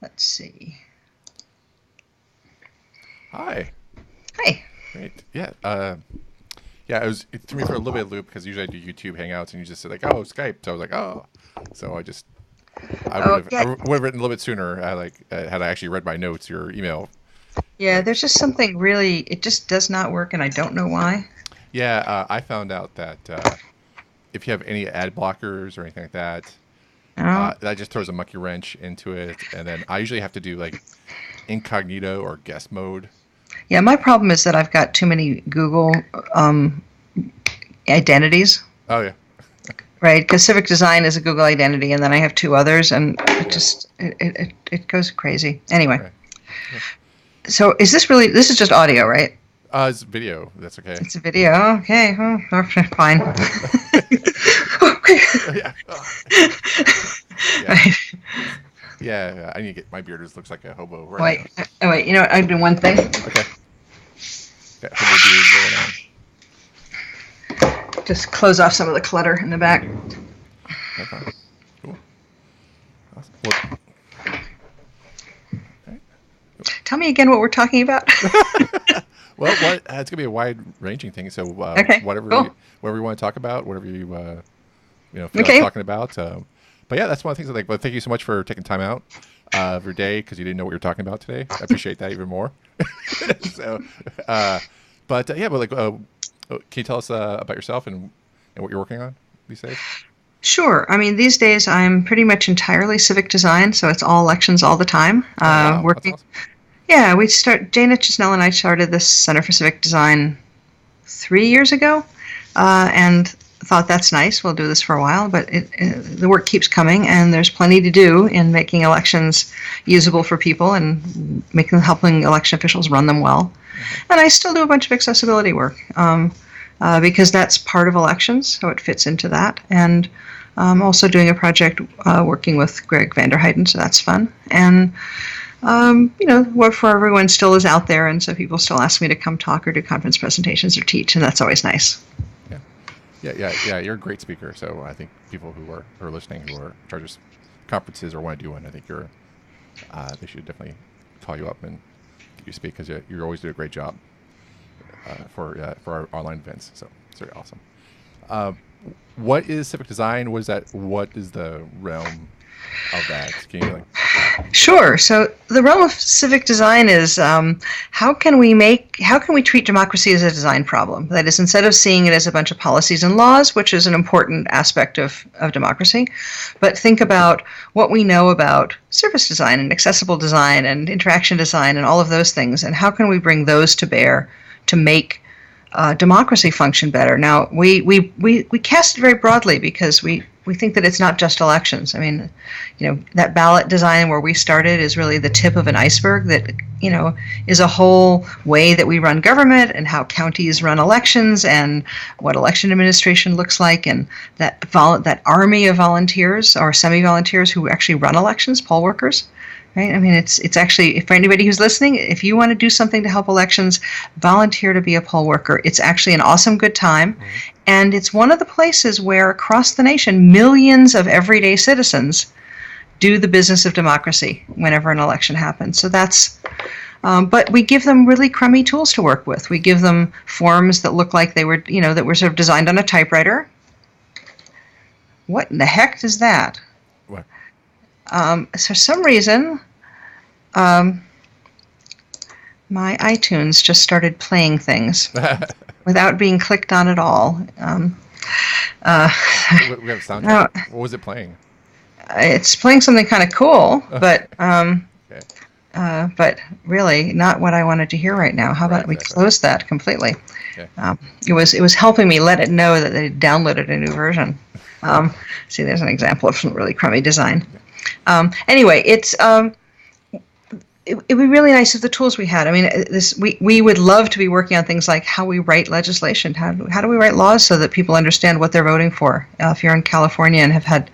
Let's see. Hi. Hi. Great. Yeah. It threw me for a little bit of a loop because usually I do YouTube Hangouts and you just said like, oh, Skype. So I was like, oh. So I Oh, yeah. would have written a little bit sooner. Had I actually read my notes, your email. Yeah, But there's just something really, it just does not work, and I don't know why. yeah, I found out that if you have any ad blockers or anything like that, Oh, that just throws a monkey wrench into it. And then I usually have to do like incognito or guest mode. yeah, my problem is that I've got too many Google um, identities, Oh yeah. right? Because Civic Design is a Google identity, and then I have two others, and Yeah. it goes crazy. Anyway, Okay. Yeah. so this is just audio, right? It's video. That's okay. It's a video. Okay, okay, fine. Okay. Yeah. Yeah. Right. Yeah. I need to get my beard. Looks like a hobo right Wait, oh, wait, you know what? I'll do one thing. now. Okay. Got hobo beard going on. Just close off some of the clutter in the back. No problem. Cool. Awesome. Well, okay. Tell me again what we're talking about. It's gonna be a wide-ranging thing. So Okay, cool. whatever you want to talk about, whatever you feel like Okay. talking about. But yeah, that's one of the things I like. But thank you so much for taking time out of your day because you didn't know what you were talking about today. I appreciate that even more. So, can you tell us about yourself and what you're working on these days? Sure. I mean, these days I'm pretty much entirely civic design, so it's all elections all the time. Oh wow, that's Working. awesome. Yeah, Dana Chisnell and I started this Center for Civic Design 3 years ago, and thought that's nice. We'll do this for a while, but the work keeps coming, and there's plenty to do in making elections usable for people and helping election officials run them well. And I still do a bunch of accessibility work because that's part of elections, so it fits into that. And I'm also doing a project working with Greg Vanderheiden, so that's fun. And Work for Everyone still is out there, and so people still ask me to come talk or do conference presentations or teach, and that's always nice. Yeah. You're a great speaker. So I think people who are listening, who are in charge of conferences or want to do one, I think they should definitely call you up and get you speak because you always do a great job for our online events. So it's very awesome. What is civic design? What is that? What is the realm of that? Can you Sure. So the realm of civic design is how can we treat democracy as a design problem? That is, instead of seeing it as a bunch of policies and laws, which is an important aspect of democracy, but think about what we know about service design and accessible design and interaction design and all of those things, and how can we bring those to bear to make democracy function better? Now, we cast it very broadly because we think that it's not just elections. I mean, that ballot design where we started is really the tip of an iceberg that, is a whole way that we run government and how counties run elections and what election administration looks like, and that army of volunteers or semi-volunteers who actually run elections, poll workers. Right? I mean, it's actually, for anybody who's listening, if you want to do something to help elections, volunteer to be a poll worker. It's actually an awesome good time. Mm-hmm. And it's one of the places where across the nation, millions of everyday citizens do the business of democracy whenever an election happens. So but we give them really crummy tools to work with. We give them forms that look like they were, that were sort of designed on a typewriter. What in the heck is that? What? For some reason, my iTunes just started playing things without being clicked on at all. We have sound. What was it playing? It's playing something kind of cool, but Okay. but really not what I wanted to hear right now. How about we close that completely? Okay. It was helping me let it know that they downloaded a new version. See, there's an example of some really crummy design. Anyway, it would be really nice if the tools we had. I mean, we would love to be working on things like how we write legislation. How do we write laws so that people understand what they're voting for? If you're in California and have had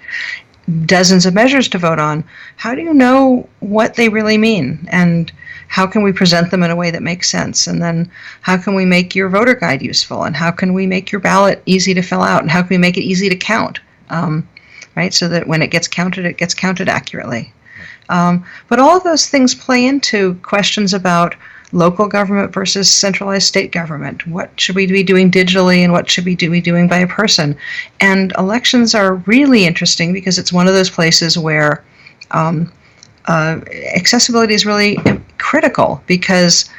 dozens of measures to vote on, how do you know what they really mean? And how can we present them in a way that makes sense? And then how can we make your voter guide useful? And how can we make your ballot easy to fill out? And how can we make it easy to count? Right, so that when it gets counted accurately. But all of those things play into questions about local government versus centralized state government. What should we be doing digitally and what should we be doing by a person? And elections are really interesting because it's one of those places where accessibility is really critical because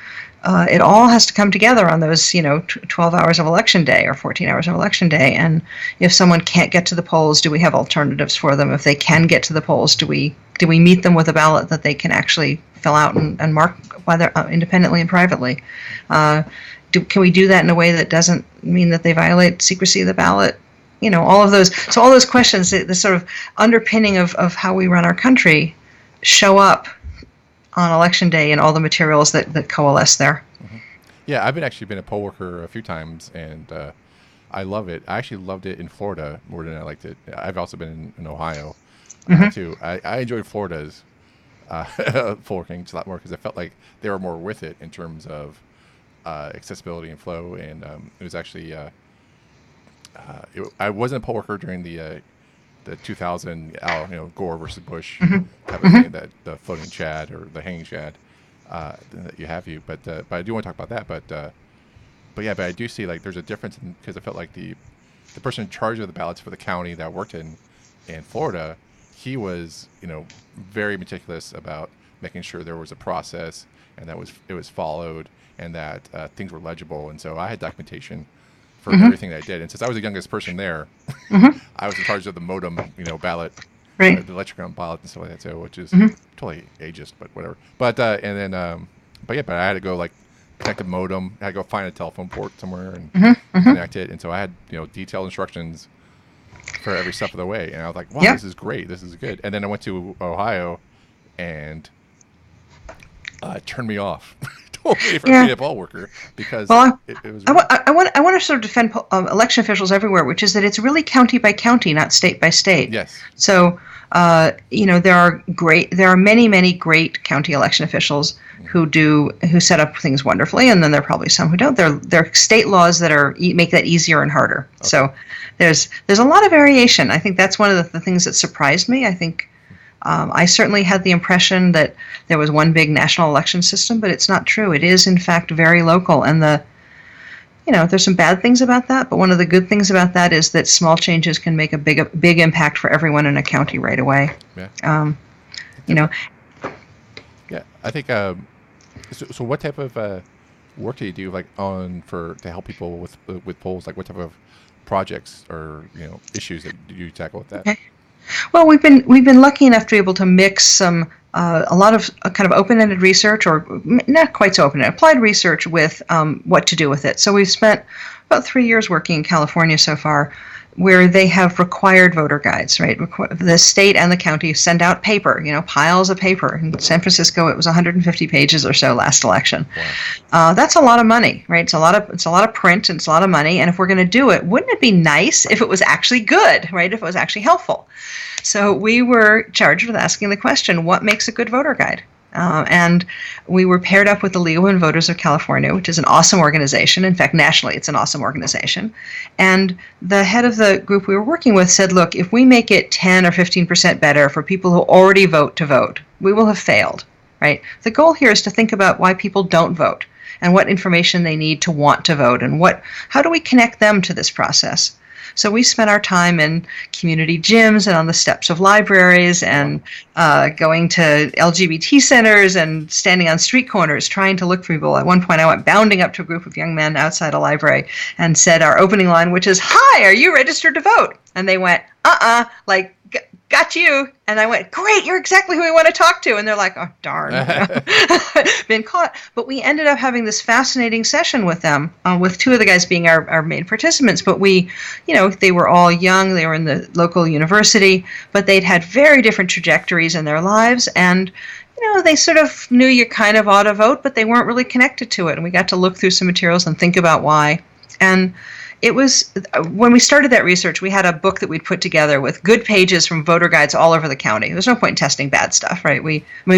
it all has to come together on those, 12 hours of election day or 14 hours of election day. And if someone can't get to the polls, do we have alternatives for them? If they can get to the polls, do we meet them with a ballot that they can actually fill out and mark whether independently and privately? Can we do that in a way that doesn't mean that they violate secrecy of the ballot? All of those. So all those questions, the sort of underpinning of how we run our country, show up on election day and all the materials that coalesce there. Mm-hmm. Yeah, I've actually been a poll worker a few times, and I love it. I actually loved it in Florida more than I liked it. I've also been in Ohio too. I enjoyed Florida's poll working a lot more because I felt like they were more with it in terms of accessibility and flow, and it was actually I wasn't a poll worker during the 2000 Gore versus Bush type of thing, that the floating Chad or the hanging Chad that you have but I do want to talk about that, but I do see like there's a difference because I felt like the person in charge of the ballots for the county that I worked in Florida, he was very meticulous about making sure there was a process and that it was followed and that things were legible, and so I had documentation for everything that I did. And since I was the youngest person there, I was in charge of the modem, ballot, right, the electronic ballot and stuff like that, so which is totally ageist, but whatever. But I had to go like connect the modem. I had to go find a telephone port somewhere and connect it. And so I had detailed instructions for every step of the way. And I was like, wow, this is great. This is good. And then I went to Ohio, and it turned me off. Totally for being a poll worker because it was. I want to sort of defend election officials everywhere, which is that it's really county by county, not state by state. Yes. So there are many great county election officials who set up things wonderfully, and then there are probably some who don't. There are state laws that make that easier and harder. Okay. So there's a lot of variation. I think that's one of the things that surprised me. I think. I certainly had the impression that there was one big national election system, but it's not true. It is, in fact, very local. And there's some bad things about that, but one of the good things about that is that small changes can make a big impact for everyone in a county right away. Yeah. Yeah, I think. So what type of work do you do, like to help people with polls? Like what type of projects or issues that do you tackle with that? Okay. Well, we've been lucky enough to be able to mix a lot of kind of open-ended research, or not quite so open-ended, applied research with what to do with it. So we've spent about 3 years working in California so far, where they have required voter guides, right? The state and the county send out paper, piles of paper. In San Francisco, it was 150 pages or so last election. Wow. That's a lot of money, right? It's a lot of print and it's a lot of money. And if we're going to do it, wouldn't it be nice if it was actually good, right? If it was actually helpful. So we were charged with asking the question, what makes a good voter guide? And we were paired up with the League of Women Voters of California, which is an awesome organization. In fact, nationally, it's an awesome organization. And the head of the group we were working with said, look, if we make it 10 or 15% better for people who already vote to vote, we will have failed, right? The goal here is to think about why people don't vote and what information they need to want to vote and how do we connect them to this process. So we spent our time in community gyms and on the steps of libraries and going to LGBT centers and standing on street corners trying to look for people. At one point, I went bounding up to a group of young men outside a library and said our opening line, which is, "Hi, are you registered to vote?" And they went, like, "Got you." And I went, "Great, you're exactly who we want to talk to." And they're like, "Oh, darn, been caught." But we ended up having this fascinating session with them, with two of the guys being our main participants. But they were all young. They were in the local university, but they'd had very different trajectories in their lives. And, they sort of knew you kind of ought to vote, but they weren't really connected to it. And we got to look through some materials and think about why. And it was, when we started that research, we had a book that we'd put together with good pages from voter guides all over the county. There's no point in testing bad stuff, right?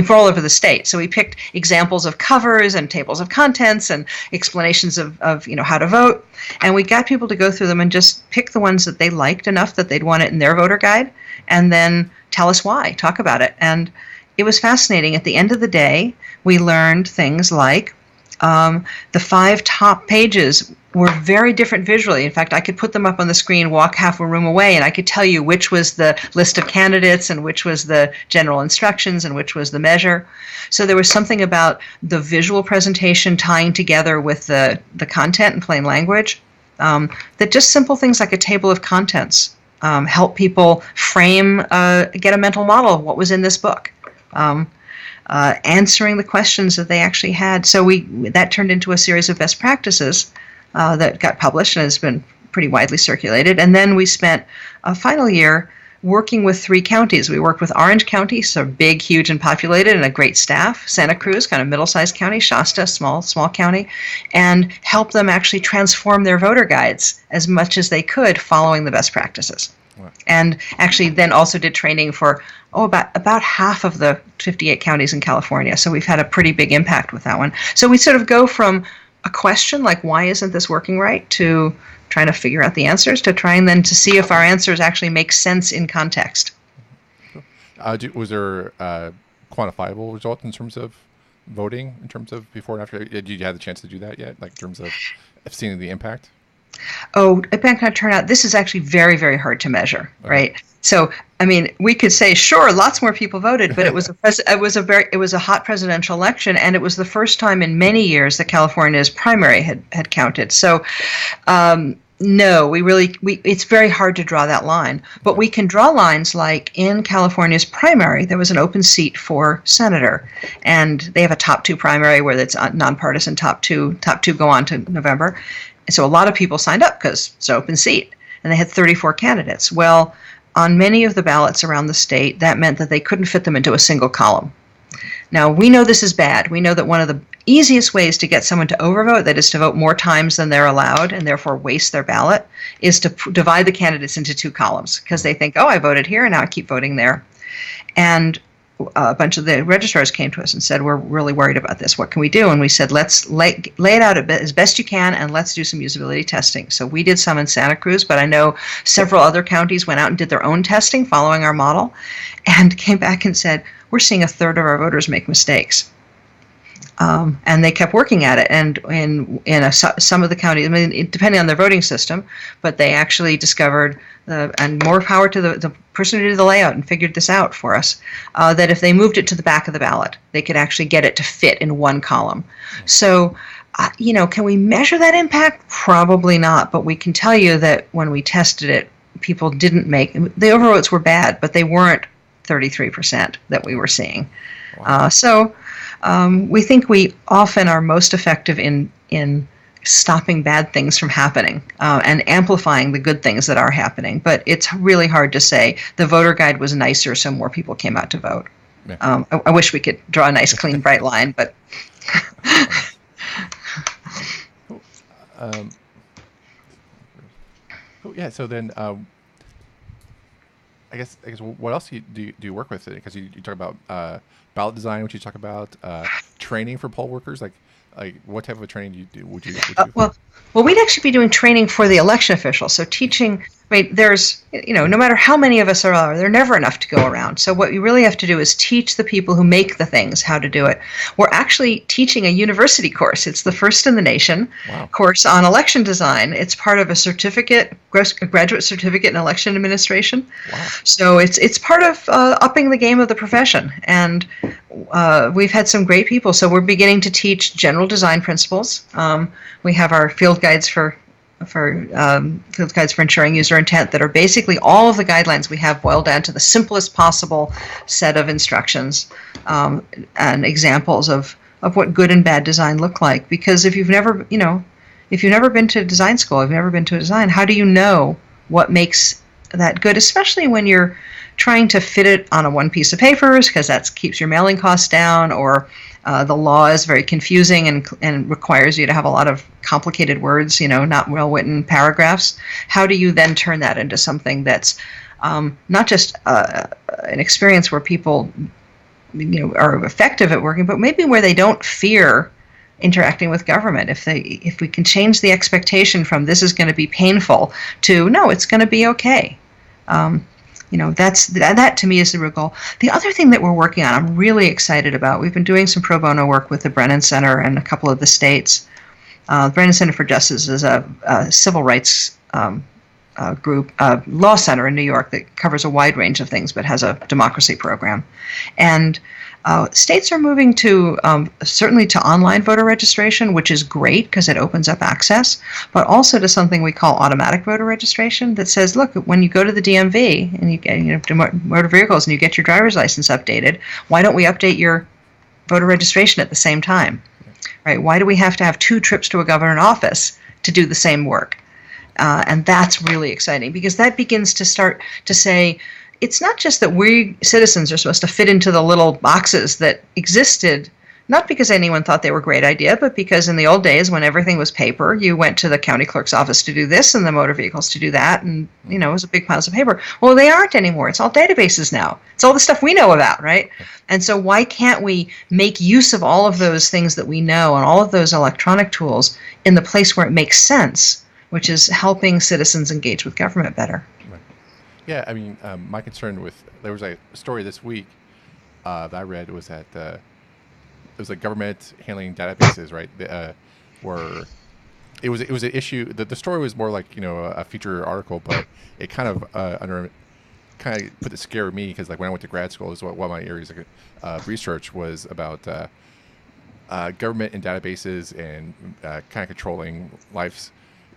For all over the state. So we picked examples of covers and tables of contents and explanations of how to vote. And we got people to go through them and just pick the ones that they liked enough that they'd want it in their voter guide, and then tell us why, talk about it. And it was fascinating. At the end of the day, we learned things like the 5 top pages were very different visually. In fact, I could put them up on the screen, walk half a room away, and I could tell you which was the list of candidates and which was the general instructions and which was the measure. So there was something about the visual presentation tying together with the content in plain language, that just simple things like a table of contents help people get a mental model of what was in this book. Answering the questions that they actually had. So that turned into a series of best practices that got published and has been pretty widely circulated. And then we spent a final year working with 3 counties. We worked with Orange County, so big, huge, and populated, and a great staff. Santa Cruz, kind of middle-sized county. Shasta, small county, and helped them actually transform their voter guides as much as they could following the best practices. Wow. And actually then also did training for about half of the 58 counties in California. So we've had a pretty big impact with that one. So we sort of go from a question like, why isn't this working right, to trying to figure out the answers, to trying then to see if our answers actually make sense in context. Was there quantifiable results in terms of voting, in terms of before and after? Did you have the chance to do that yet, like in terms of seeing the impact? Oh, impact on turnout. This is actually very, very hard to measure, right? So, I mean, we could say, sure, lots more people voted, but it was a hot presidential election, and it was the first time in many years that California's primary had counted. So, no, it's very hard to draw that line, but we can draw lines like in California's primary, there was an open seat for senator, and they have a top 2 primary where it's nonpartisan. Top two go on to November. So a lot of people signed up because it's an open seat, and they had 34 candidates. Well, on many of the ballots around the state, that meant that they couldn't fit them into a single column. Now, we know this is bad. We know that one of the easiest ways to get someone to overvote, that is to vote more times than they're allowed and therefore waste their ballot, is to divide the candidates into 2 columns, because they think, oh, I voted here and now I keep voting there. And a bunch of the registrars came to us and said, we're really worried about this. What can we do? And we said, let's lay it out as best you can, and let's do some usability testing. So we did some in Santa Cruz, but I know several other counties went out and did their own testing following our model and came back and said, we're seeing 1/3 of our voters make mistakes. And they kept working at it. And in some of the counties, I mean, depending on their voting system, but they actually discovered, and more power to the person who did the layout and figured this out for us, that if they moved it to the back of the ballot, they could actually get it to fit in one column. So, can we measure that impact? Probably not, but we can tell you that when we tested it, people didn't the overvotes were bad, but they weren't 33% that we were seeing. Wow. We think we often are most effective in stopping bad things from happening and amplifying the good things that are happening. But it's really hard to say the voter guide was nicer, so more people came out to vote. Yeah. I wish we could draw a nice, clean, bright line, but. Yeah. So then, I guess what else do you work with? Because you talk about ballot design, which you talk about training for poll workers, like what type of training would you do? Well, we'd actually be doing training for the election officials. So teaching, there's, no matter how many of us there are never enough to go around. So what you really have to do is teach the people who make the things how to do it. We're actually teaching a university course. It's the first in the nation. Wow. Course on election design. It's part of a graduate certificate in election administration. Wow. So it's part of upping the game of the profession. And we've had some great people. So we're beginning to teach general design principles. We have our field guides for ensuring user intent that are basically all of the guidelines we have boiled down to the simplest possible set of instructions and examples of what good and bad design look like. Because if you've never been to design school, if you've never been to a design, how do you know what makes that good, especially when you're trying to fit it on one piece of paper, because that keeps your mailing costs down, or the law is very confusing and requires you to have a lot of complicated words, not well-written paragraphs. How do you then turn that into something that's not just an experience where people are effective at working, but maybe where they don't fear interacting with government? If we can change the expectation from this is going to be painful to no, it's going to be okay. That to me is the real goal. The other thing that we're working on, I'm really excited about. We've been doing some pro bono work with the Brennan Center and a couple of the states. The Brennan Center for Justice is a civil rights group, law center in New York that covers a wide range of things, but has a democracy program. And states are moving to certainly to online voter registration, which is great because it opens up access, but also to something we call automatic voter registration that says, look, when you go to the DMV and you get to motor vehicles and you get your driver's license updated, why don't we update your voter registration at the same time? Right? Why do we have to have 2 trips to a government office to do the same work? And that's really exciting because that begins to start to say, it's not just that we citizens are supposed to fit into the little boxes that existed, not because anyone thought they were a great idea, but because in the old days when everything was paper, you went to the county clerk's office to do this and the motor vehicles to do that, and it was a big piles of paper. Well, they aren't anymore. It's all databases now. It's all the stuff we know about, right? And so why can't we make use of all of those things that we know and all of those electronic tools in the place where it makes sense, which is helping citizens engage with government better? Right. Yeah, I mean, my concern there was a story this week that I read was that it was like government handling databases, right? Where it was an issue. The story was more like a feature article, but it kind of put the scare of me because like when I went to grad school, is one of my areas of research was about government and databases and kind of controlling lives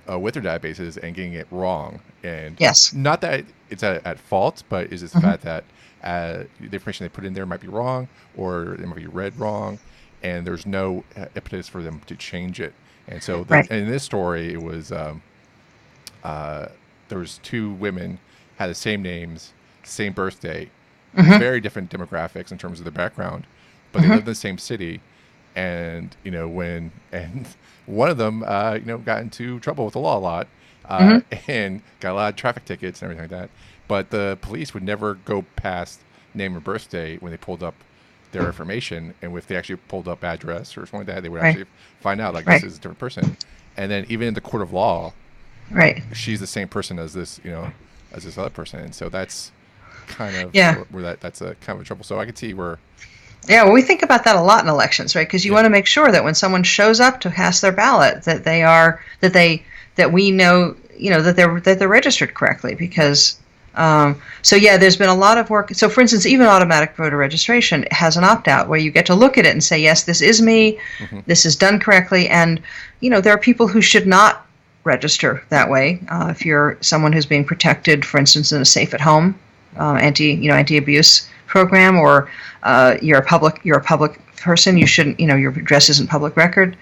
with their databases and getting it wrong. And yes, not that it's at fault, but is this the fact that the information they put in there might be wrong or it might be read wrong, and there's no impetus for them to change it. And so in this story, it was there was 2 women had the same names, same birthday, very different demographics in terms of their background, but they lived in the same city. And one of them got into trouble with the law a lot and got a lot of traffic tickets and everything like that. But the police would never go past name or birthday when they pulled up their information. And if they actually pulled up address or something like that, they would actually find out this is a different person. And then even in the court of law, she's the same person as this as this other person. And so that's kind of where that's a kind of a trouble. So I could see where. Yeah, well, we think about that a lot in elections, right? Because you want to make sure that when someone shows up to cast their ballot, that we know, that they're registered correctly. Because there's been a lot of work. So, for instance, even automatic voter registration has an opt-out where you get to look at it and say, yes, this is me, this is done correctly, and there are people who should not register that way. If you're someone who's being protected, for instance, in a safe at home anti-abuse program, or you're a public person, you shouldn't, your address isn't public record.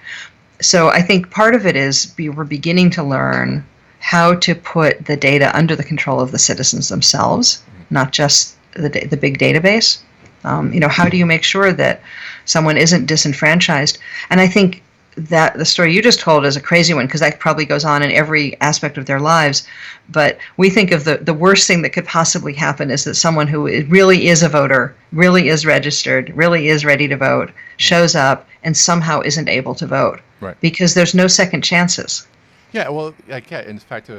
So I think part of it is we're beginning to learn how to put the data under the control of the citizens themselves, not just the big database. How do you make sure that someone isn't disenfranchised? And I think that the story you just told is a crazy one because that probably goes on in every aspect of their lives. But we think of the worst thing that could possibly happen is that someone who really is a voter, really is registered, really is ready to vote, shows up and somehow isn't able to vote. Right. Because there's no second chances. Yeah, well, in fact,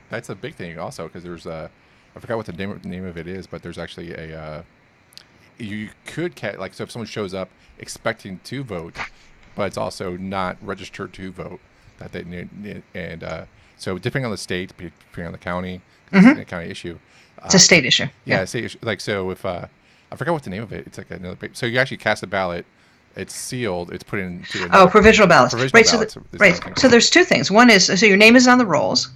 that's a big thing also because there's I forgot what the name of it is, but there's actually you could so if someone shows up expecting to vote, but it's also not registered to vote, that they need, and so depending on the state, depending on the county, it's a county issue. It's a state issue. Yeah, state issue. So if I forgot what the name of it, it's like another. So you actually cast a ballot. It's sealed. It's put into another, provisional ballots. So there's 2 things. One is so your name is on the rolls,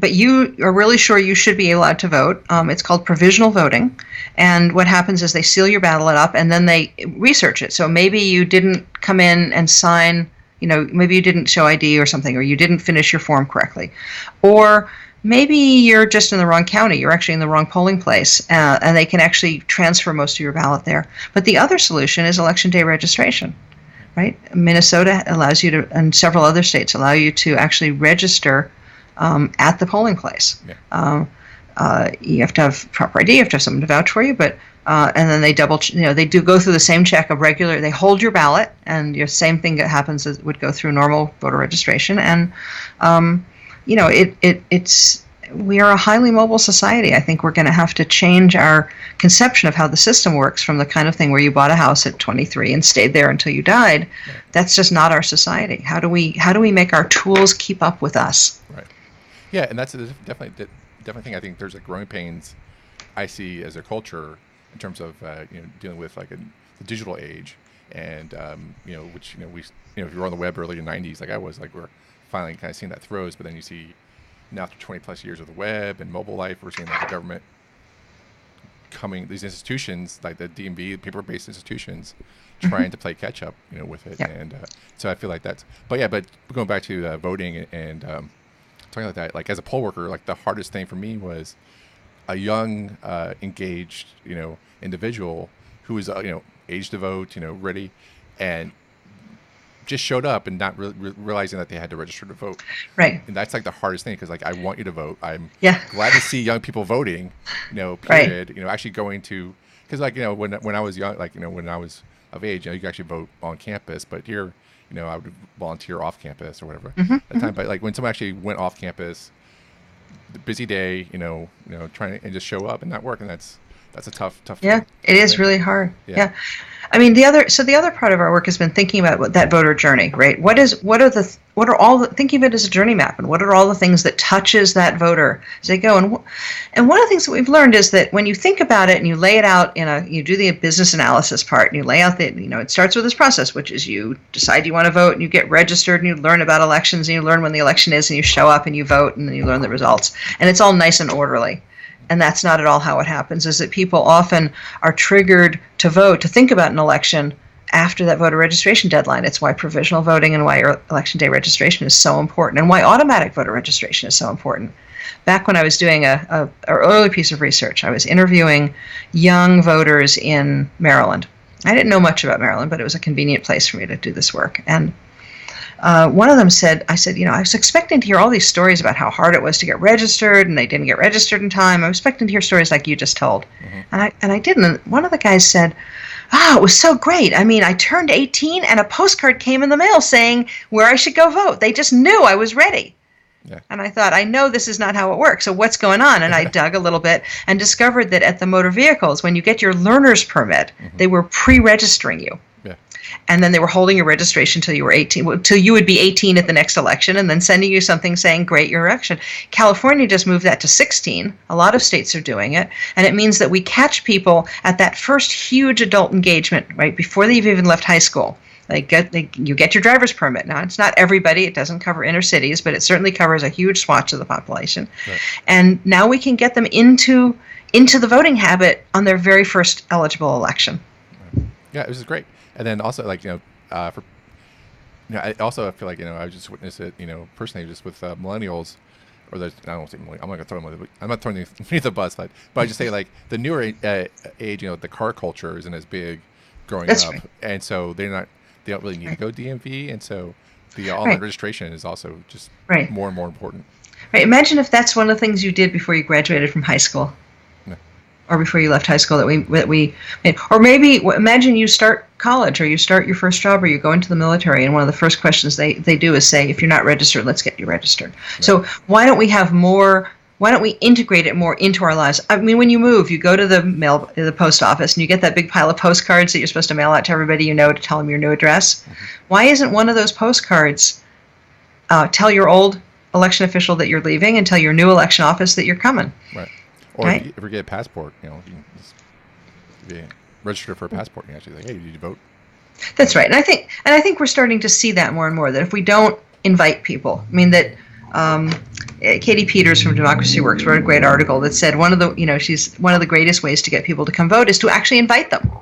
but you are really sure you should be allowed to vote. It's called provisional voting, and what happens is they seal your ballot up and then they research it. So maybe you didn't come in and sign. Maybe you didn't show ID or something, or you didn't finish your form correctly, or maybe you're just in the wrong county. You're actually in the wrong polling place, and they can actually transfer most of your ballot there. But the other solution is election day registration, right? Minnesota allows you to, and several other states allow you to actually register at the polling place. Yeah. You have to have proper ID. You have to have someone to vouch for you, but and then they they do go through the same check of regular. They hold your ballot, and your same thing that happens would go through normal voter registration, and it's we are a highly mobile society. I think we're going to have to change our conception of how the system works from the kind of thing where you bought a house at 23 and stayed there until you died. Right. That's just not our society. How do we make our tools keep up with us? Right. Yeah, and that's definitely thing. I think there's like growing pains I see as a culture in terms of dealing with like the digital age, and which we if you were on the web early in the 90s like I was, like we're finally kind of seeing that throes, but then you see now after 20 plus years of the web and mobile life, we're seeing like the government coming, these institutions like the DMV, paper-based institutions, trying to play catch up, with it. Yep. And so I feel like that's, but going back to voting and talking like that, like as a poll worker, like the hardest thing for me was a young, engaged, individual who was, age to vote, ready, and just showed up and not realizing that they had to register to vote. Right. And that's like the hardest thing, because like I want you to vote. I'm Yeah. glad to see young people voting, period. Right. Actually going to, because like, when I was young, like, when I was of age, you could actually vote on campus, but here, I would volunteer off campus or whatever at the time. But like when someone actually went off campus, the busy day, trying to and just show up and not work, and that's a tough Yeah, thing. it is really hard. Yeah. Yeah. I mean, the other part of our work has been thinking about that voter journey, right? Thinking of it as a journey map, and what are all the things that touches that voter as they go. And one of the things that we've learned is that when you think about it and you lay it out you do the business analysis part, and you lay out it starts with this process, which is you decide you want to vote, and you get registered, and you learn about elections, and you learn when the election is, and you show up and you vote, and then you learn the results, and it's all nice and orderly. And that's not at all how it happens, is that people often are triggered to vote, to think about an election after that voter registration deadline. It's why provisional voting and why election day registration is so important, and why automatic voter registration is so important. Back when I was doing a early piece of research, I was interviewing young voters in Maryland. I didn't know much about Maryland, but it was a convenient place for me to do this work. And one of them said, I was expecting to hear all these stories about how hard it was to get registered, and they didn't get registered in time. I was expecting to hear stories like you just told. And I didn't. And one of the guys said, it was so great. I mean, I turned 18 and a postcard came in the mail saying where I should go vote. They just knew I was ready. Yeah. And I thought, I know this is not how it works. So what's going on? And I dug a little bit and discovered that at the motor vehicles, when you get your learner's permit, they were pre-registering you. Yeah. And then they were holding your registration till you were 18, till you would be 18 at the next election, and then sending you something saying, great, your election. California just moved that to 16. A lot of states are doing it. And it means that we catch people at that first huge adult engagement, right, before they've even left high school. You get your driver's permit. Now, it's not everybody. It doesn't cover inner cities, but it certainly covers a huge swatch of the population. Right. And now we can get them into the voting habit on their very first eligible election. Yeah, it was great. And then also, like, I also feel like, I just witnessed it, personally, just with millennials, or I don't want to say millennials, I'm not going to throw them, I'm not throwing them underneath the bus, but I just say, like, the newer age, the car culture isn't as big growing That's up. right. And so they don't really need to go DMV. And so the online registration is also just more and more important. Right. Imagine if that's one of the things you did before you graduated from high school. Or before you left high school, that we or maybe imagine you start college, or you start your first job, or you go into the military, and one of the first questions they do is say, if you're not registered, let's get you registered. Right. So why don't we integrate it more into our lives? I mean, when you move, you go to the post office, and you get that big pile of postcards that you're supposed to mail out to everybody to tell them your new address. Why isn't one of those postcards tell your old election official that you're leaving, and tell your new election office that you're coming? Right. Or if you ever get a passport, you can just register for a passport, and actually like, hey, did you vote? That's right. And I think we're starting to see that more and more, that if we don't invite people, I mean, that Katie Peters from Democracy Works wrote a great article that said one of the greatest ways to get people to come vote is to actually invite them.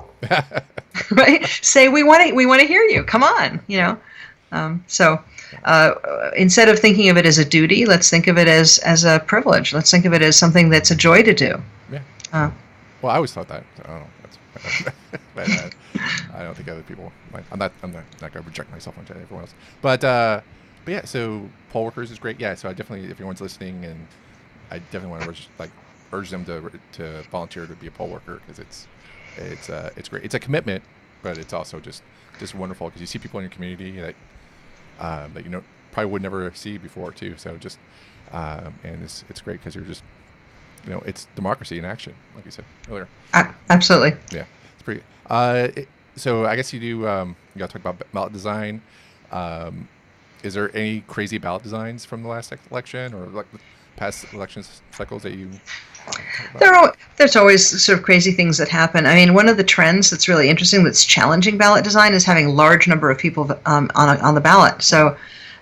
Right? Say, we want to hear you. Come on, instead of thinking of it as a duty, let's think of it as a privilege. Let's think of it as something that's a joy to do. Yeah. Well, I always thought that. I don't know. But, I don't think other people might. I'm not going to project myself onto everyone else. But yeah. So poll workers is great. Yeah. So I definitely, if anyone's listening, and I definitely want to urge them to volunteer to be a poll worker, because it's great. It's a commitment, but it's also just wonderful, because you see people in your community that probably would never see before too. So just and it's great because you're just it's democracy in action, like you said earlier. Absolutely. Yeah, it's pretty. So I guess you do. You got to talk about ballot design. Is there any crazy ballot designs from the last election or like past election cycles that you? There's always sort of crazy things that happen. I mean, one of the trends that's really interesting that's challenging ballot design is having large number of people on the ballot. So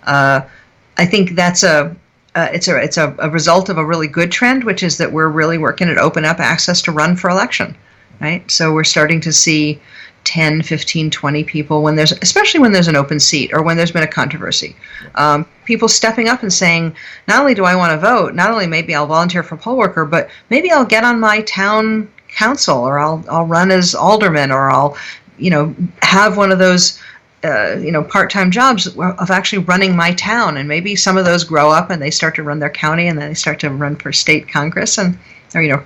I think that's it's a result of a really good trend, which is that we're really working to open up access to run for election, right? So we're starting to see 10, 15, 20 people especially when there's an open seat or when there's been a controversy. People stepping up and saying, not only do I want to vote, not only maybe I'll volunteer for poll worker, but maybe I'll get on my town council or I'll run as alderman or I'll, have one of those, part-time jobs of actually running my town. And maybe some of those grow up and they start to run their county and then they start to run for state Congress or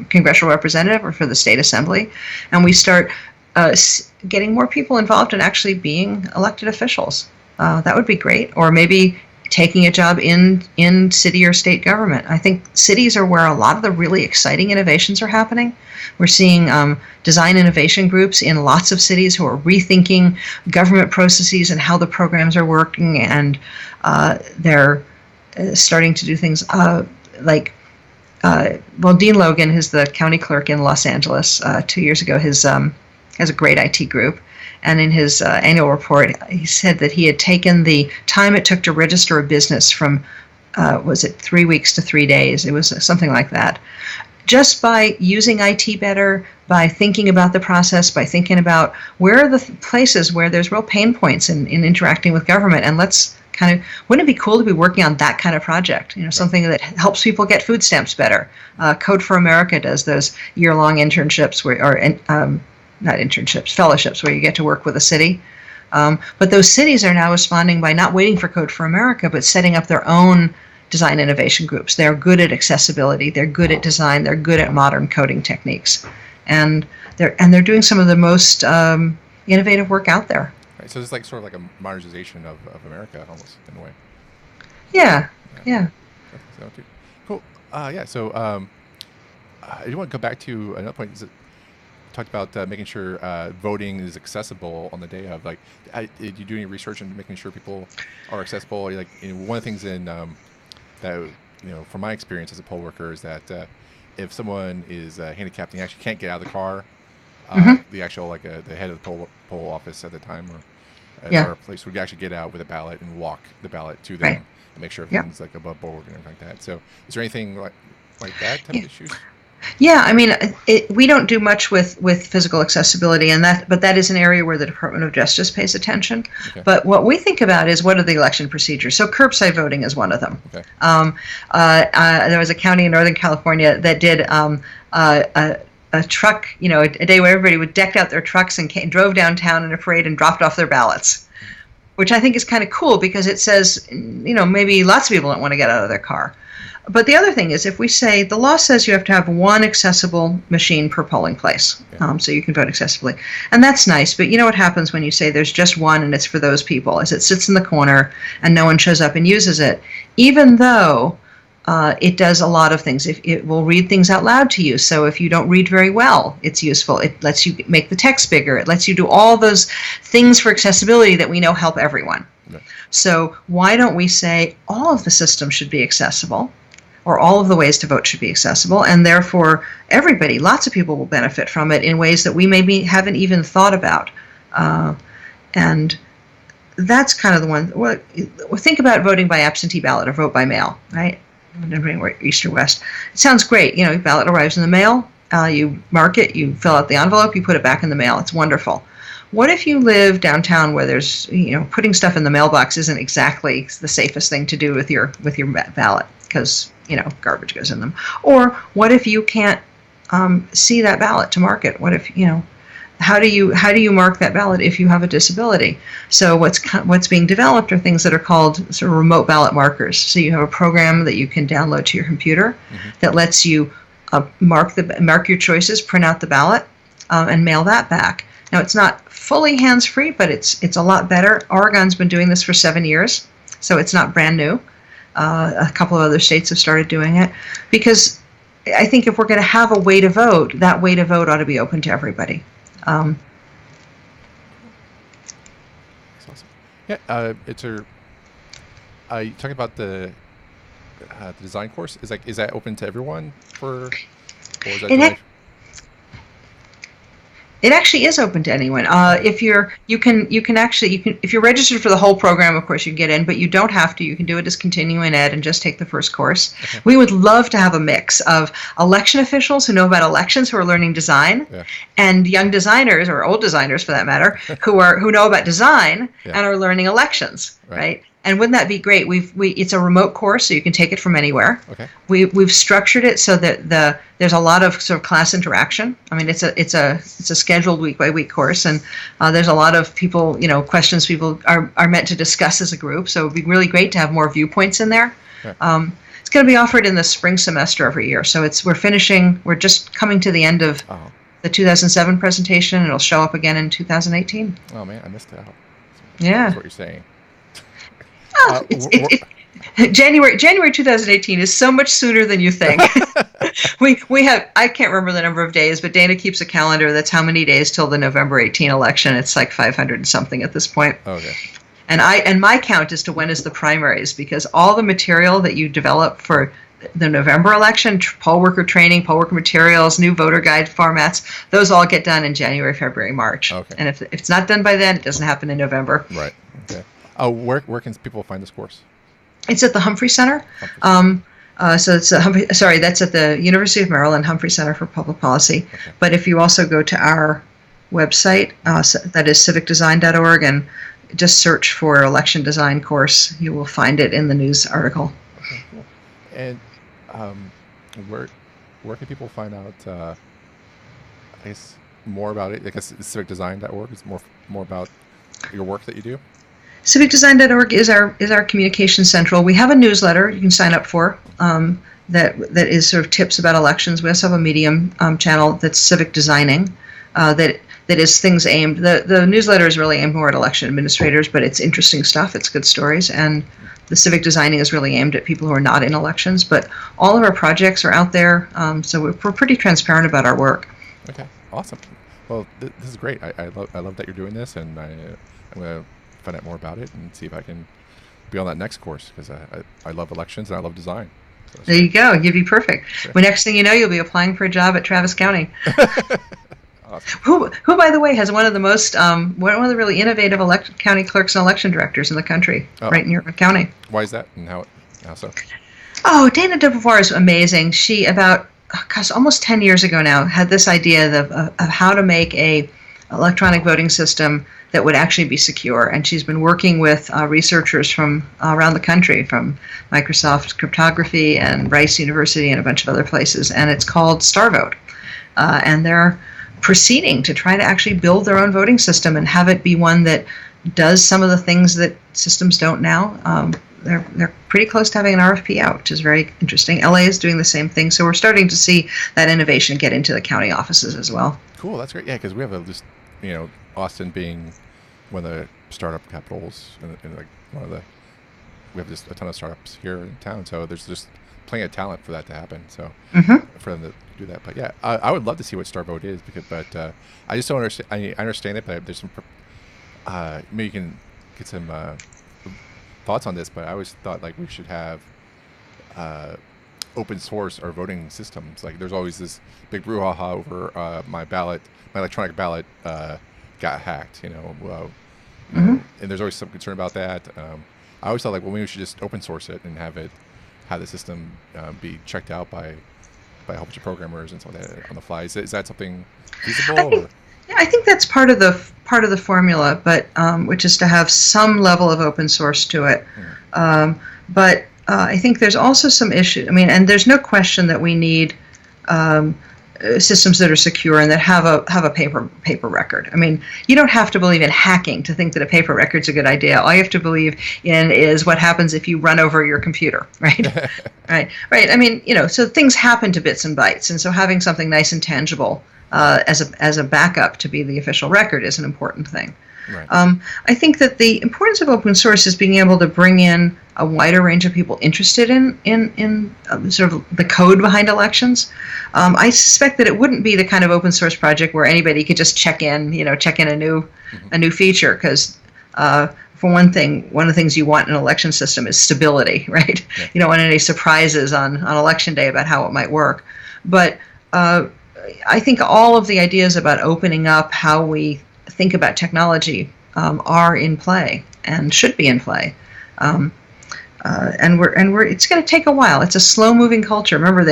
congressional representative or for the state assembly. And we start getting more people involved in actually being elected officials. That would be great. Or maybe taking a job in city or state government. I think cities are where a lot of the really exciting innovations are happening. We're seeing design innovation groups in lots of cities who are rethinking government processes and how the programs are working, and they're starting to do things like Dean Logan, who's the county clerk in Los Angeles, 2 years ago, has a great IT group. And in his annual report, he said that he had taken the time it took to register a business from, 3 weeks to 3 days? It was something like that. Just by using IT better, by thinking about the process, by thinking about where are the places where there's real pain points in interacting with government. And wouldn't it be cool to be working on that kind of project? Something that helps people get food stamps better. Code for America does those year-long internships not internships, fellowships, where you get to work with a city. But those cities are now responding by not waiting for Code for America, but setting up their own design innovation groups. They're good at accessibility, they're good at design, they're good at modern coding techniques. And they're doing some of the most innovative work out there. Right, so it's like sort of like a modernization of America almost in a way. Yeah. So, cool. So I do want to go back to another point. Talked about making sure voting is accessible on the day of. Like, did you do any research into making sure people are accessible? Like, one of the things that from my experience as a poll worker is that if someone is handicapped and actually can't get out of the car, the actual the head of the poll office at the time or place would actually get out with a ballot and walk the ballot to them and make sure everything's like above board and everything like that. So, is there anything like that type of issues? Yeah, I mean, we don't do much with physical accessibility, but that is an area where the Department of Justice pays attention. Okay. But what we think about is what are the election procedures. So curbside voting is one of them. Okay. There was a county in Northern California that did a truck, a day where everybody would deck out their trucks and drove downtown in a parade and dropped off their ballots, which I think is kind of cool because it says, maybe lots of people don't want to get out of their car. But the other thing is, if we say the law says you have to have one accessible machine per polling place, so you can vote accessibly, and that's nice. But what happens when you say there's just one and it's for those people? Is it sits in the corner and no one shows up and uses it, even though it does a lot of things. It will read things out loud to you. So if you don't read very well, it's useful. It lets you make the text bigger. It lets you do all those things for accessibility that we know help everyone. Yeah. So why don't we say all of the systems should be accessible? Or all of the ways to vote should be accessible, and therefore everybody, lots of people will benefit from it in ways that we maybe haven't even thought about. And that's kind of the one. Well, think about voting by absentee ballot or vote by mail, right? East or west. It sounds great. Ballot arrives in the mail, you mark it, you fill out the envelope, you put it back in the mail. It's wonderful. What if you live downtown where there's, putting stuff in the mailbox isn't exactly the safest thing to do with your ballot because garbage goes in them? Or what if you can't see that ballot to mark it? What if how do you mark that ballot if you have a disability? So what's being developed are things that are called sort of remote ballot markers. So you have a program that you can download to your computer that lets you mark your choices, print out the ballot, and mail that back. Now it's not fully hands-free, but it's a lot better. Oregon's been doing this for 7 years. So it's not brand new. A couple of other states have started doing it because I think if we're going to have a way to vote, that way to vote ought to be open to everybody. That's awesome. Yeah, you talking about the design course? Is that open to everyone or is that It actually is open to anyone. If you can if you're registered for the whole program, of course you can get in, but you don't have to. You can do it as continuing ed and just take the first course. Okay. We would love to have a mix of election officials who know about elections, who are learning design, and young designers or old designers for that matter, who know about design and are learning elections, right? And wouldn't that be great? It's a remote course, so you can take it from anywhere. Okay. We've structured it so that there's a lot of sort of class interaction. I mean, it's a scheduled week by week course, and there's a lot of people, questions people are meant to discuss as a group. So it'd be really great to have more viewpoints in there. Yeah. It's going to be offered in the spring semester every year. So we're just coming to the end of the 2007 presentation, and it'll show up again in 2018. Oh man, I missed out. That's what you're saying. January 2018 is so much sooner than you think. we have, I can't remember the number of days, but Dana keeps a calendar that's how many days till the November 18 election. It's like 500 and something at this point. Okay. And my count is to when is the primaries, because all the material that you develop for the November election, poll worker training, poll worker materials, new voter guide formats, those all get done in January, February, March. Okay. And if it's not done by then, it doesn't happen in November. Right. Okay. Where can people find this course? It's at the Humphrey Center. So it's that's at the University of Maryland Humphrey Center for Public Policy. Okay. But if you also go to our website, that is civicdesign.org, and just search for election design course, you will find it in the news article. Okay, cool. And where can people find out, I guess, more about it? I guess civicdesign.org is more about your work that you do. Civicdesign.org is our communication central. We have a newsletter you can sign up for that is sort of tips about elections. We also have a Medium channel that's Civic Designing that is things aimed. The newsletter is really aimed more at election administrators, but it's interesting stuff. It's good stories, and the Civic Designing is really aimed at people who are not in elections. But all of our projects are out there, so we're pretty transparent about our work. Okay, awesome. Well, this is great. I love that you're doing this, and I'm going to find out more about it and see if I can be on that next course, because I love elections and I love design. So there you go. You'd be perfect. Sure. Well, next thing you know, you'll be applying for a job at Travis County. Awesome. Who, by the way, has one of the most one of the really innovative county clerks and election directors in the country, right in your county. Why is that, and how so? Oh, Dana DeBevoise is amazing. She almost 10 years ago now had this idea of how to make a electronic voting system that would actually be secure, and she's been working with researchers from around the country, from Microsoft Cryptography and Rice University and a bunch of other places, and it's called StarVote, and they're proceeding to try to actually build their own voting system and have it be one that does some of the things that systems don't now. They're pretty close to having an RFP out, which is very interesting. LA is doing the same thing, so we're starting to see that innovation get into the county offices as well. Cool, that's great. Yeah, because we have Austin being one of the startup capitals, and like we have just a ton of startups here in town, so there's just plenty of talent for that to happen. So for them to do that, but yeah, I would love to see what StarVote is, but I just don't understand. I understand it, but there's some maybe you can get some thoughts on this. But I always thought like we should have open source our voting systems. Like there's always this big brouhaha over my electronic ballot got hacked, and there's always some concern about that. I always thought like, well, maybe we should just open source it and have the system be checked out by a whole bunch of programmers and something like that on the fly. Is that something feasible? I think that's part of the formula, but which is to have some level of open source to it. But I think there's also some issues. I mean, and there's no question that we need systems that are secure and that have a paper record. I mean, you don't have to believe in hacking to think that a paper record's a good idea. All you have to believe in is what happens if you run over your computer, right? right. I mean, so things happen to bits and bytes, and so having something nice and tangible as a backup to be the official record is an important thing. Right. I think that the importance of open source is being able to bring in a wider range of people interested in sort of the code behind elections. I suspect that it wouldn't be the kind of open source project where anybody could just check in a new feature, because for one thing, one of the things you want in an election system is stability, right? Yeah. You don't want any surprises on election day about how it might work. But I think all of the ideas about opening up how we think about technology are in play and should be in play. And it's going to take a while. It's a slow-moving culture. Remember,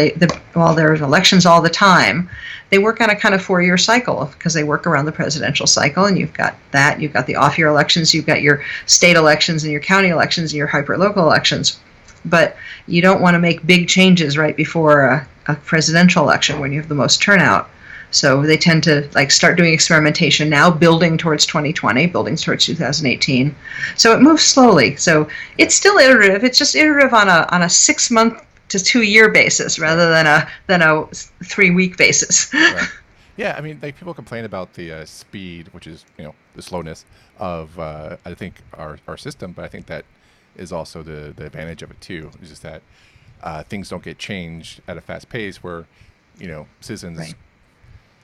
while there's elections all the time, they work on a kind of 4-year cycle, because they work around the presidential cycle, and you've got the off-year elections, you've got your state elections and your county elections and your hyper-local elections. But you don't want to make big changes right before a presidential election when you have the most turnout. So they tend to start doing experimentation now, building towards 2020, building towards 2018. So it moves slowly. So it's still iterative. It's just iterative on a 6-month to 2-year basis rather than a 3-week basis. Right. Yeah, I mean, people complain about the speed, which is the slowness of I think our system, but I think that is also the advantage of it too. It's just that things don't get changed at a fast pace where citizens. Right.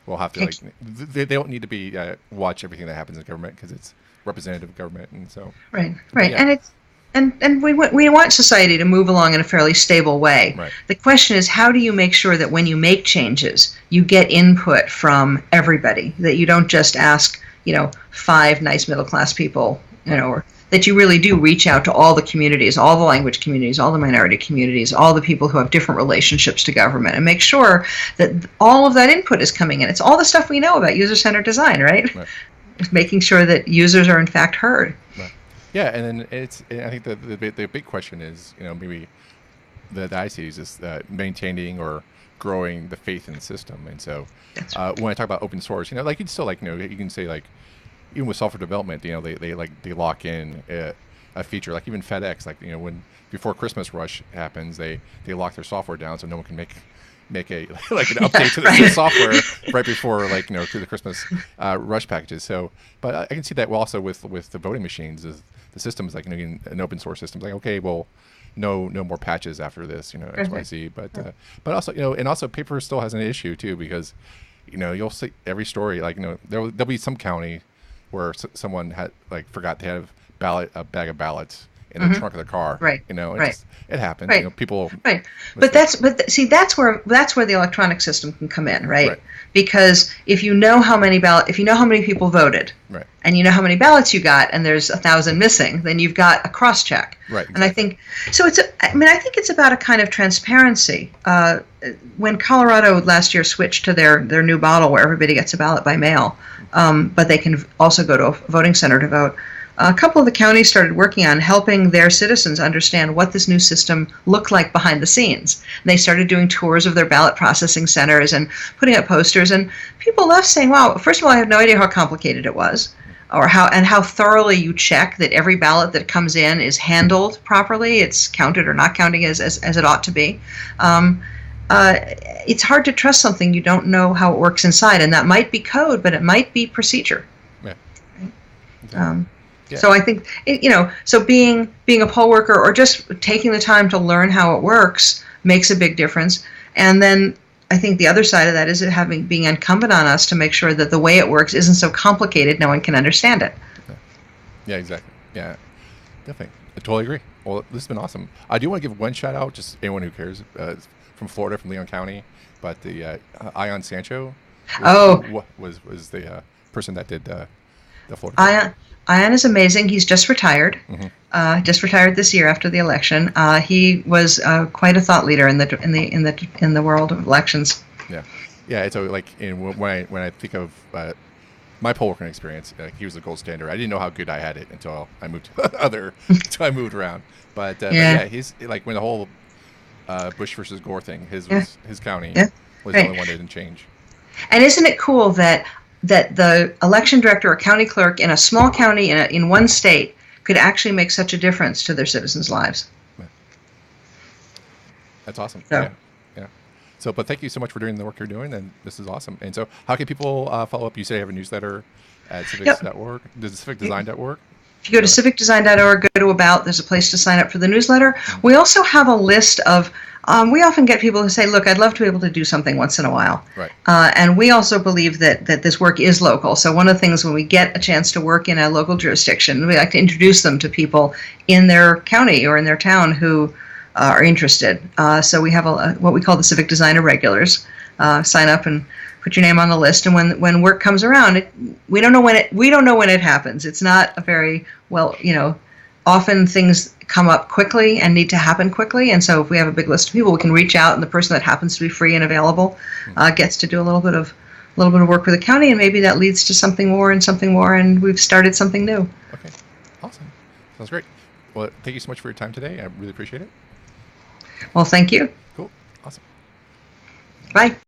We'll have to they don't need to be watch everything that happens in government, because it's representative government, and so right, yeah. And it's and we want society to move along in a fairly stable way. Right. The question is, how do you make sure that when you make changes, you get input from everybody, that you don't just ask 5 nice middle class people, or that you really do reach out to all the communities, all the language communities, all the minority communities, all the people who have different relationships to government, and make sure that all of that input is coming in. It's all the stuff we know about user-centered design, right? Making sure that users are in fact heard. Right. Yeah, and then I think the big question is, maybe that I see is just maintaining or growing the faith in the system. And so when I talk about open source, you'd still you can say even with software development, they lock in a feature, like even FedEx, when before Christmas rush happens, they lock their software down so no one can make a an update to the software right before to the Christmas rush packages. So, but I can see that also with the voting machines, is the system is an open source system. It's okay, well, no more patches after this, XYZ. But also and also paper still has an issue too, because you'll see every story there'll be some county where someone had forgot to have a bag of ballots in the trunk of the car. Right. It happens. Right. People. Right. But that's where the electronic system can come in, right? Because if you know how many people voted, right, and you know how many ballots you got, and there's 1,000 missing, then you've got a cross check. Right. Exactly. And I think so. I think it's about a kind of transparency. When Colorado last year switched to their new model where everybody gets a ballot by mail, but they can also go to a voting center to vote. A couple of the counties started working on helping their citizens understand what this new system looked like behind the scenes. And they started doing tours of their ballot processing centers and putting up posters, and people left saying, wow, first of all, I had no idea how complicated it was, or how thoroughly you check that every ballot that comes in is handled properly, it's counted or not counting as it ought to be. It's hard to trust something you don't know how it works inside, and that might be code, but it might be procedure. Yeah. Right? Exactly. Yeah. So I think so being a poll worker or just taking the time to learn how it works makes a big difference. And then I think the other side of that is it being incumbent on us to make sure that the way it works isn't so complicated no one can understand it. Yeah, exactly. Yeah, definitely. I totally agree. Well, this has been awesome. I do want to give one shout out, just anyone who cares, from Florida, from Leon County, but the Ion Sancho was the person that did the Florida. Ion is amazing. He's just retired. Mm-hmm. Just retired this year after the election. He was quite a thought leader in the world of elections. Yeah. So when I think of my poll working experience, he was the gold standard. I didn't know how good I had it until I moved until I moved around. But he's when the whole Bush versus Gore thing, his county was the only one that didn't change. And isn't it cool that the election director or county clerk in a small county in one state could actually make such a difference to their citizens' lives? That's awesome. So. Yeah. So, but thank you so much for doing the work you're doing, and this is awesome. And so, how can people follow up? You say you have a newsletter at civics.org. Does civicdesign.org? If you go to civicdesign.org, go to About, there's a place to sign up for the newsletter. We also have a list of, we often get people who say, look, I'd love to be able to do something once in a while. Right. And we also believe that this work is local. So one of the things when we get a chance to work in a local jurisdiction, we like to introduce them to people in their county or in their town who are interested. So we have what we call the Civic Design Irregulars. Sign up and put your name on the list, and when work comes around, we don't know when it happens. It's not a very often things come up quickly and need to happen quickly, and so if we have a big list of people, we can reach out, and the person that happens to be free and available gets to do a little bit of work with the county, and maybe that leads to something more, and we've started something new. Okay, awesome, sounds great. Well, thank you so much for your time today. I really appreciate it. Well, thank you. Cool, awesome. Bye.